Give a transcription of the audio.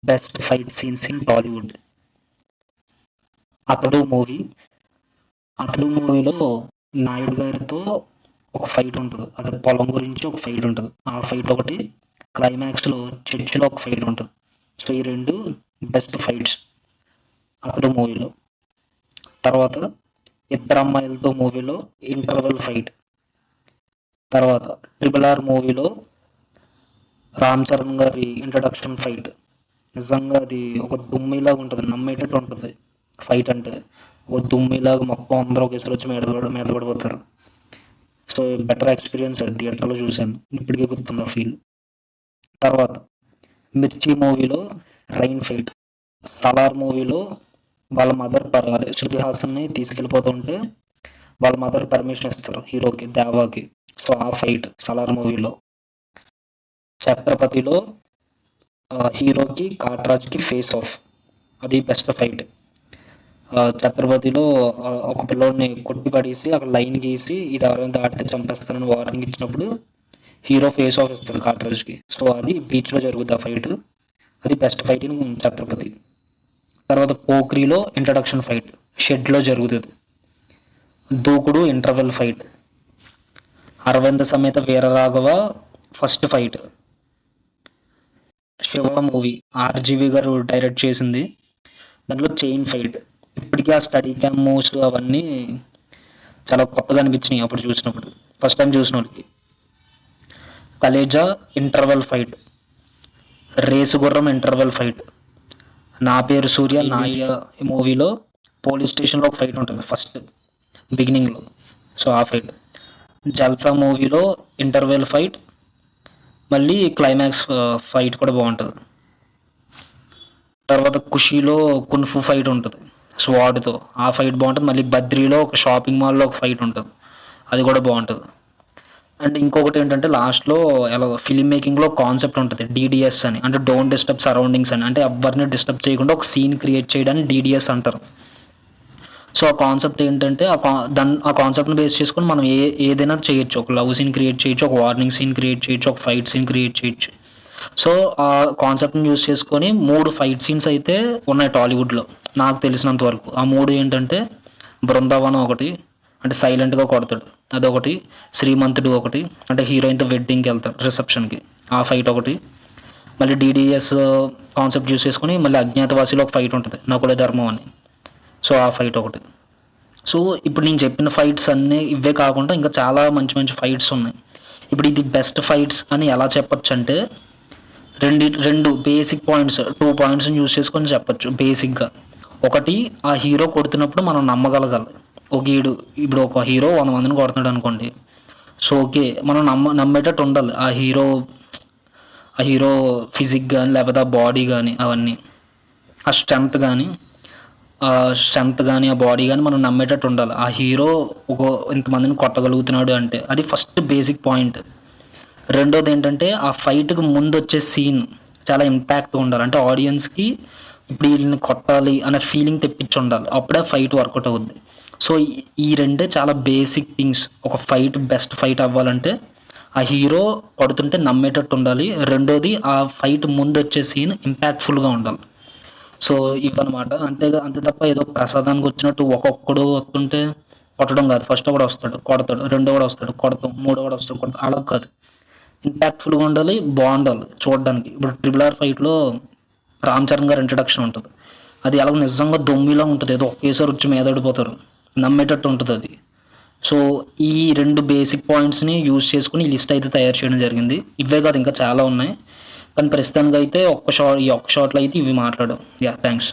Best fight scenes in Tollywood. అతడు మూవీలో నాయుడు గారితో ఒక ఫైట్ ఉంటది. అది పొలం గురించి ఒక ఫైట్ ఉంటది. ఆ ఫైట్ ఒకటి, క్లైమాక్స్‌లో చర్చిలో ఒక ఫైట్ ఉంటది. సో, ఈ 2 బెస్ట్ ఫైట్స్ అతడు మూవీలో. తర్వాత 'ఇద్దరమ్మాయిలతో' మూవీలో ఇంటర్వెల్ ఫైట్. తర్వాత 'ట్రిపుల్ ఆర్' మూవీలో రామ్ చరణ్ గారి ఇంట్రడక్షన్ ఫైట్. నిజంగా అది ఒక దుమ్మిలాగా ఉంటది. నమ్మేటట్టు ఉంటది ఫైట్ అంటే. ఒక దుమ్మిలాగా మొత్తం అందరూ ఒకేసారి వచ్చి మీద పడిపోతారు. సో, బెటర్ ఎక్స్‌పీరియన్స్ అది థియేటర్‌లో చూశాను. ఇప్పటికీ గుర్తుంది ఆ ఫీల్. తర్వాత 'మిర్చి' మూవీలో రైన్ ఫైట్. 'సలార్' మూవీలో వాళ్ళ మదర్ అదే శృతి హాసన్‌ని తీసుకెళ్ళిపోతుంటే వాళ్ళ మదర్ పర్మిషన్ ఇస్తారు హీరోకి, దేవాకి. సో, ఆ ఫైట్ 'సలార్' మూవీలో. 'ఛత్రపతిలో' హీరోకి కాట్‌రాజ్‌కి ఫేస్ ఆఫ్. అది బెస్ట్ ఫైట్. 'ఛత్రపతిలో' ఒక పిల్లోడిని కొట్టి పడేసి అక్కడ లైన్ గీసి ఇది ఎవరైనా దాటితే చంపేస్తానని వార్నింగ్ ఇచ్చినప్పుడు హీరో ఫేస్ ఆఫ్ ఇస్తాడు కాట్‌రాజ్‌కి. సో, అది బీచ్‌లో జరుగుద్ది ఆ ఫైట్. అది బెస్ట్ ఫైట్ ఇన్ 'ఛత్రపతి'. తర్వాత 'పోఖ్రీలో' ఇంట్రడక్షన్ ఫైట్ షెడ్‌లో జరుగుతది. 'దూకుడు' interval fight. 'Aravinda Sametha Veeraraghava' first fight. 'Shiva' movie RGV గారు డైరెక్ట్ చేసింది. దాంట్లో చైన్ ఫైట్. ఇప్పటికీ ఆ స్టడీ క్యామ్ మూవ్స్ అవన్నీ చాలా కొత్తగా అనిపించినాయి అప్పుడు చూసినప్పుడు, ఫస్ట్ టైం చూసినోళ్ళకి. 'Khaleja' interval fight. 'Race Gurram' interval fight. 'Naa Peru సూర్య' నాయ మూవీలో పోలీస్ స్టేషన్లో ఒక ఫైట్ ఉంటుంది ఫస్ట్ బిగినింగ్లో. సో, ఆ ఫైట్. 'జల్సా' మూవీలో ఇంటర్వెల్ ఫైట్, మళ్ళీ క్లైమాక్స్ ఫైట్ కూడా బాగుంటుంది. తర్వాత 'ఖుషీలో' కున్ఫు ఫైట్ ఉంటుంది స్వాడ్తో. ఆ ఫైట్ బాగుంటుంది. మళ్ళీ 'బద్రీలో' ఒక షాపింగ్ మాల్లో ఒక ఫైట్ ఉంటుంది. అది కూడా బాగుంటుంది. అండ్ ఇంకొకటి ఏంటంటే లాస్ట్లో ఎలా ఫిల్మ్ మేకింగ్లో కాన్సెప్ట్ ఉంటుంది డీడీఎస్ అని, అంటే డోంట్ డిస్టర్బ్ సరౌండింగ్స్ అని. అంటే ఎవరిని డిస్టర్బ్ చేయకుండా ఒక సీన్ క్రియేట్ చేయడాన్ని డీడీఎస్ అంటారు. సో, ఆ కాన్సెప్ట్ ఏంటంటే ఆ కాన్సెప్ట్ని బేస్ చేసుకొని మనం ఏదైనా చేయొచ్చు. ఒక లవ్ సీన్ క్రియేట్ చేయొచ్చు, ఒక వార్నింగ్ సీన్ క్రియేట్ చేయొచ్చు, ఒక ఫైట్ సీన్ క్రియేట్ చేయొచ్చు. సో, ఆ కాన్సెప్ట్ని యూస్ చేసుకొని 3 ఫైట్ సీన్స్ అయితే ఉన్నాయి టాలీవుడ్లో నాకు తెలిసినంత వరకు. ఆ 3 ఏంటంటే 'బృందావనం' ఒకటి, అంటే సైలెంట్గా కొడతాడు అదొకటి. 'శ్రీమంతుడు' ఒకటి, అంటే హీరోయిన్తో వెడ్డింగ్కి వెళ్తాడు రిసెప్షన్కి, ఆ ఫైట్ ఒకటి. మళ్ళీ డీడీఎస్ కాన్సెప్ట్ యూస్ చేసుకొని మళ్ళీ 'అజ్ఞాతవాసిలో' ఒక ఫైట్ ఉంటుంది 'నకుల ధర్మం' అని. సో, ఆ ఫైట్ ఒకటి. సో, ఇప్పుడు నేను చెప్పిన ఫైట్స్ అన్నీ ఇవే కాకుండా ఇంకా చాలా మంచి మంచి ఫైట్స్ ఉన్నాయి. ఇప్పుడు ఇది బెస్ట్ ఫైట్స్ అని ఎలా చెప్పొచ్చు అంటే రెండు బేసిక్ పాయింట్స్, 2 పాయింట్స్ని యూస్ చేసుకొని చెప్పొచ్చు బేసిక్గా. ఒకటి, ఆ హీరో కొడుతున్నప్పుడు మనం నమ్మగలగాలి. ఇప్పుడు ఒక హీరో 100 మందిని కొడుతున్నాడు అనుకోండి. సో, ఓకే, మనం నమ్మేటట్టు ఉండాలి ఆ హీరో ఫిజిక్ కానీ, లేకపోతే ఆ బాడీ కానీ, అవన్నీ ఆ స్ట్రెంగ్త్ కానీ ఆ బాడీ కానీ మనం నమ్మేటట్టు ఉండాలి. ఆ హీరో ఇంతమందిని కొట్టగలుగుతున్నాడు అంటే అది ఫస్ట్ బేసిక్ పాయింట్. రెండోది ఏంటంటే ఆ ఫైట్కి ముందు వచ్చే సీన్ చాలా ఇంపాక్ట్ ఉండాలి. అంటే ఆడియన్స్కి ఇప్పుడు వీళ్ళని కొట్టాలి అనే ఫీలింగ్ తెప్పించి ఉండాలి. అప్పుడే ఫైట్ వర్కౌట్ అవుద్ది. సో, ఈ రెండే చాలా బేసిక్ థింగ్స్. ఒక ఫైట్ బెస్ట్ ఫైట్ అవ్వాలంటే ఆ హీరో కొడుతుంటే నమ్మేటట్టు ఉండాలి. రెండోది ఆ ఫైట్ ముందు వచ్చే సీన్ ఇంపాక్ట్ఫుల్గా ఉండాలి. సో, ఇవన్నమాట. అంతే తప్ప ఏదో ప్రసాదానికి వచ్చినట్టు ఒక్కొక్కడు వస్తుంటే కొట్టడం కాదు. ఫస్ట్ ఒకడు వస్తాడు కొడతాడు, రెండోవాడు వస్తాడు కొడతాం, మూడోవాడు వస్తాడు కొడతాం, అలా కాదు. ఇంపాక్ట్ఫుల్గా ఉండాలి, బాగుండాలి చూడడానికి. ఇప్పుడు 'ట్రిపుల్ ఆర్' ఫైట్లో రామ్ చరణ్ గారి ఇంట్రడక్షన్ ఉంటుంది. అది ఎలా నిజంగా దొమ్మిలా ఉంటుంది. ఏదో ఒకేసారి వచ్చి మీద పడిపోతారు, నమ్మేటట్టు ఉంటుంది అది. సో, ఈ 2 బేసిక్ పాయింట్స్ని యూజ్ చేసుకుని ఈ లిస్ట్ అయితే తయారు చేయడం జరిగింది. ఇవే కాదు ఇంకా చాలా ఉన్నాయి. కానీ ప్రస్తుతానికైతే ఈ ఒక్క షాట్లో అయితే ఇవి మాట్లాడాం. థ్యాంక్స్.